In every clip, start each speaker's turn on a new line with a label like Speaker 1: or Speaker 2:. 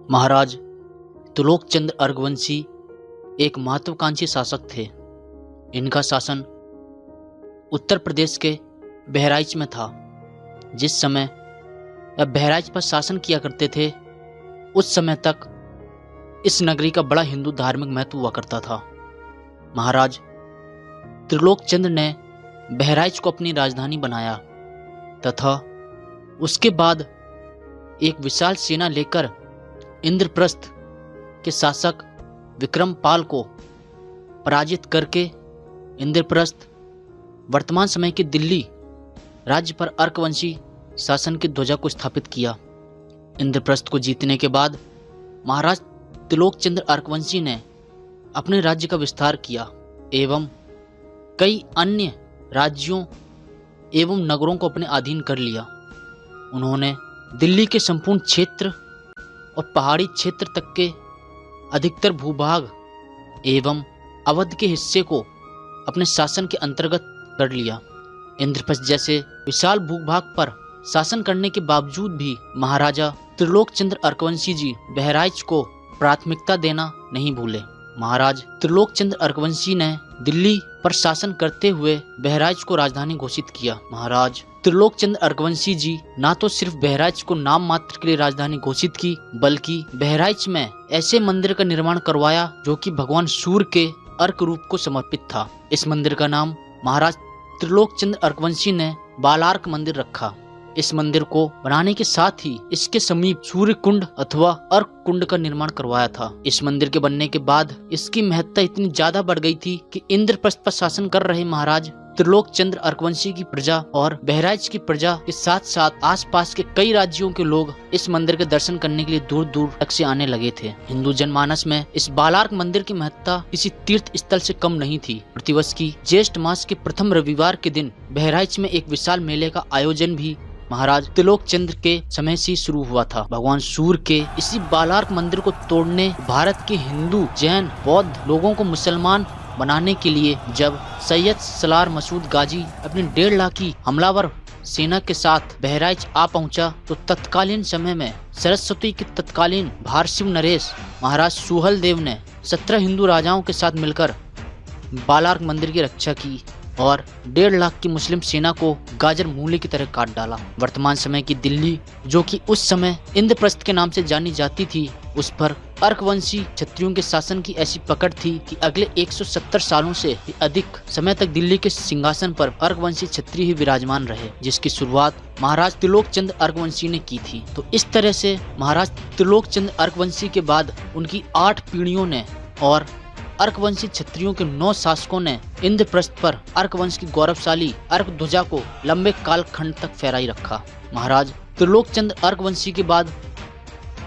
Speaker 1: महाराज त्रिलोकचंद्र अर्कवंशी एक महत्वाकांक्षी शासक थे। इनका शासन उत्तर प्रदेश के बहराइच में था। जिस समय वह बहराइच पर शासन किया करते थे, उस समय तक इस नगरी का बड़ा हिंदू धार्मिक महत्व हुआ करता था। महाराज त्रिलोकचंद्र ने बहराइच को अपनी राजधानी बनाया तथा उसके बाद एक विशाल सेना लेकर इंद्रप्रस्थ के शासक विक्रमपाल को पराजित करके इंद्रप्रस्थ वर्तमान समय की दिल्ली राज्य पर अर्कवंशी शासन की ध्वजा को स्थापित किया। इंद्रप्रस्थ को जीतने के बाद महाराज त्रिलोकचंद्र अर्कवंशी ने अपने राज्य का विस्तार किया एवं कई अन्य राज्यों एवं नगरों को अपने अधीन कर लिया। उन्होंने दिल्ली के संपूर्ण क्षेत्र और पहाड़ी क्षेत्र तक के अधिकतर भूभाग एवं अवध के हिस्से को अपने शासन के अंतर्गत कर लिया। इंद्रप्रस्थ जैसे विशाल भूभाग पर शासन करने के बावजूद भी महाराजा त्रिलोकचंद्र अर्कवंशी जी बहराइच को प्राथमिकता देना नहीं भूले। महाराज त्रिलोकचंद्र अर्कवंशी ने दिल्ली पर शासन करते हुए बहराइच को राजधानी घोषित किया। महाराज त्रिलोकचंद्र अर्कवंशी जी न तो सिर्फ बहराइच को नाम मात्र के लिए राजधानी घोषित की, बल्कि बहराइच में ऐसे मंदिर का निर्माण करवाया जो कि भगवान सूर्य के अर्क रूप को समर्पित था। इस मंदिर का नाम महाराज त्रिलोकचंद्र अर्कवंशी ने बालार्क मंदिर रखा। इस मंदिर को बनाने के साथ ही इसके समीप सूर्य कुंड अथवा अर्क कुंड का निर्माण करवाया था। इस मंदिर के बनने के बाद इसकी महत्ता इतनी ज्यादा बढ़ गई थी कि इंद्रप्रस्थ पर शासन कर रहे महाराज त्रिलोकचंद्र अर्कवंशी की प्रजा और बहराइच की प्रजा के साथ साथ आसपास के कई राज्यों के लोग इस मंदिर के दर्शन करने के लिए दूर दूर तक से आने लगे थे। हिंदू जनमानस में इस बालार्क मंदिर की महत्ता किसी तीर्थ स्थल से कम नहीं थी। प्रतिवर्ष की ज्येष्ठ मास के प्रथम रविवार के दिन बहराइच में एक विशाल मेले का आयोजन भी महाराज त्रिलोकचंद्र के समय से शुरू हुआ था। भगवान सूर्य के इसी बालार्क मंदिर को तोड़ने भारत के हिंदू, जैन, बौद्ध लोगों को मुसलमान बनाने के लिए जब सैयद सलार मसूद गाजी अपनी 1.5 लाख की हमलावर सेना के साथ बहराइच आ पहुंचा, तो तत्कालीन समय में सरस्वती के तत्कालीन भारशिव नरेश महाराज सुहल देव ने 17 हिंदू राजाओं के साथ मिलकर बालार्क मंदिर की रक्षा की और 1.5 लाख की मुस्लिम सेना को गाजर मूली की तरह काट डाला। वर्तमान समय की दिल्ली, जो कि उस समय इंद्रप्रस्थ के नाम से जानी जाती थी, उस पर अर्कवंशी क्षत्रियों के शासन की ऐसी पकड़ थी कि अगले 170 सालों से अधिक समय तक दिल्ली के सिंहासन पर अर्कवंशी क्षत्रिय ही विराजमान रहे, जिसकी शुरुआत महाराज त्रिलोकचंद्र अर्कवंशी ने की थी। तो इस तरह से महाराज त्रिलोकचंद्र अर्कवंशी के बाद उनकी 8 पीढ़ियों ने और अर्कवंशी क्षत्रियों के 9 शासकों ने इंद्रप्रस्थ पर अर्कवंश की गौरवशाली अर्क ध्वजा को लंबे कालखंड तक फहराई रखा। महाराज त्रिलोकचंद्र अर्कवंशी के बाद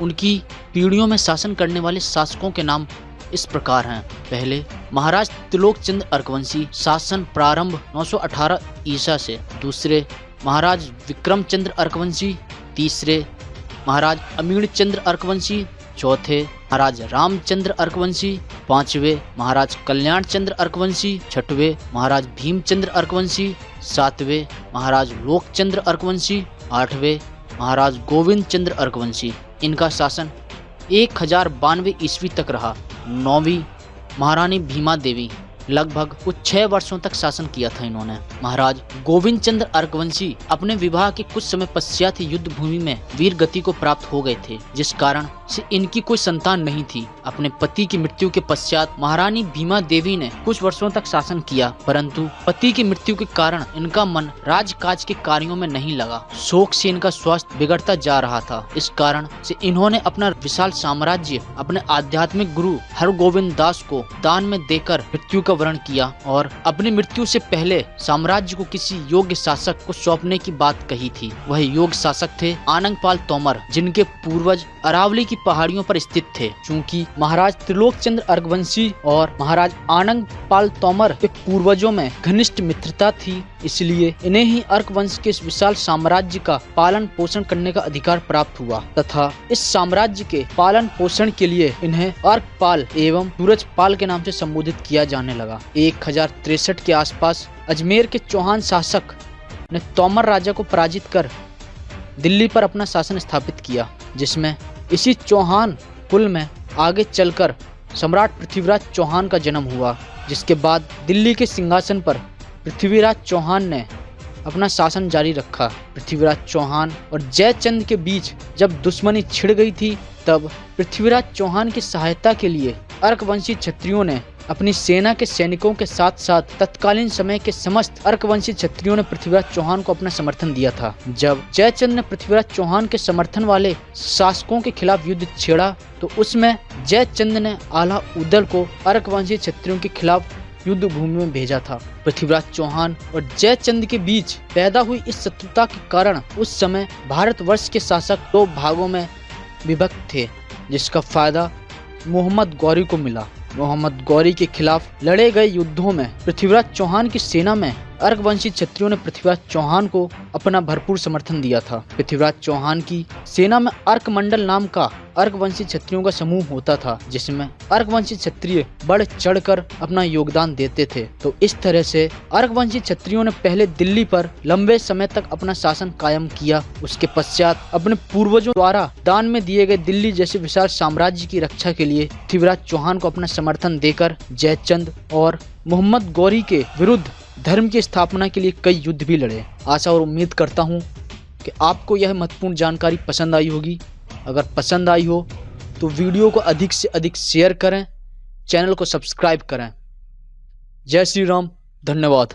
Speaker 1: उनकी पीढ़ियों में शासन करने वाले शासकों के नाम इस प्रकार हैं। पहले महाराज त्रिलोकचंद्र अर्कवंशी, शासन प्रारंभ 918 ईसा से। दूसरे महाराज विक्रमचंद्र अर्कवंशी। तीसरे महाराज अमीरचंद्र अर्कवंशी। चौथे महाराज रामचंद्र अर्कवंशी। पांचवे महाराज कल्याणचंद्र अर्कवंशी। छठवें महाराज भीमचंद्र अर्कवंशी। सातवें महाराज लोकचंद्र अर्कवंशी। आठवें महाराज गोविंद चंद्र अर्कवंशी। इनका शासन 1092 ईस्वी तक रहा। 9वीं महारानी भीमा देवी, लगभग कुछ 6 वर्षों तक शासन किया था इन्होंने। महाराज गोविंद चंद्र अर्कवंशी अपने विवाह के कुछ समय पश्चात ही युद्ध भूमि में वीर गति को प्राप्त हो गए थे, जिस कारण से इनकी कोई संतान नहीं थी। अपने पति की मृत्यु के पश्चात महारानी भीमा देवी ने कुछ वर्षों तक शासन किया, परंतु पति की मृत्यु के कारण इनका मन राजकाज के कार्यों में नहीं लगा। शोक से इनका स्वास्थ्य बिगड़ता जा रहा था। इस कारण से इन्होंने अपना विशाल साम्राज्य अपने आध्यात्मिक गुरु हरगोविंद दास को दान में देकर मृत्यु का वर्ण किया और अपनी मृत्यु से पहले साम्राज्य को किसी योग्य शासक को सौंपने की बात कही थी। वह योग्य शासक थे आनंगपाल तोमर, जिनके पूर्वज अरावली की पहाड़ियों पर स्थित थे। चूंकि महाराज त्रिलोकचंद्र अर्कवंशी और महाराज आनंगपाल तोमर के पूर्वजों में घनिष्ठ मित्रता थी, इसलिए इन्हें ही अर्कवंश के इस विशाल साम्राज्य का पालन पोषण करने का अधिकार प्राप्त हुआ तथा इस साम्राज्य के पालन पोषण के लिए इन्हें अर्कपाल एवं सूरजपाल के नाम से संबोधित किया जाने लगा। 1063 के आसपास अजमेर के चौहान शासक ने तोमर राजा को पराजित कर दिल्ली पर अपना शासन स्थापित किया, जिसमें इसी चौहान कुल में आगे चलकर सम्राट पृथ्वीराज चौहान का जन्म हुआ, जिसके बाद दिल्ली के सिंहासन पर पृथ्वीराज चौहान ने अपना शासन जारी रखा। पृथ्वीराज चौहान और जयचंद के बीच जब दुश्मनी छिड़ गई थी, तब पृथ्वीराज चौहान की सहायता के लिए अर्कवंशी क्षत्रियों ने अपनी सेना के सैनिकों के साथ साथ तत्कालीन समय के समस्त अर्कवंशी क्षत्रियों ने पृथ्वीराज चौहान को अपना समर्थन दिया था। जब जयचंद ने पृथ्वीराज चौहान के समर्थन वाले शासकों के खिलाफ युद्ध छेड़ा, तो उसमें जयचंद ने आला उदल को अर्कवंशी क्षत्रियों के खिलाफ युद्ध भूमि में भेजा था। पृथ्वीराज चौहान और जयचंद के बीच पैदा हुई इस शत्रुता के कारण उस समय भारतवर्ष के शासक दो भागों में विभक्त थे, जिसका फायदा मोहम्मद गौरी को मिला। मोहम्मद गौरी के खिलाफ लड़े गए युद्धों में पृथ्वीराज चौहान की सेना में अर्कवंशी क्षत्रियों ने पृथ्वीराज चौहान को अपना भरपूर समर्थन दिया था। पृथ्वीराज चौहान की सेना में अर्क मंडल नाम का अर्कवंशी क्षत्रियों का समूह होता था, जिसमें अर्कवंशी क्षत्रिय बढ़ चढ़कर अपना योगदान देते थे। तो इस तरह से अर्कवंशी क्षत्रियों ने पहले दिल्ली पर लंबे समय तक अपना शासन कायम किया। उसके पश्चात अपने पूर्वजों द्वारा दान में दिए गए दिल्ली जैसे विशाल साम्राज्य की रक्षा के लिए पृथ्वीराज चौहान को अपना समर्थन देकर जयचंद और मोहम्मद गौरी के विरुद्ध धर्म की स्थापना के लिए कई युद्ध भी लड़े। आशा और उम्मीद करता हूँ कि आपको यह महत्वपूर्ण जानकारी पसंद आई होगी। अगर पसंद आई हो तो वीडियो को अधिक से अधिक शेयर करें, चैनल को सब्सक्राइब करें। जय श्री राम, धन्यवाद।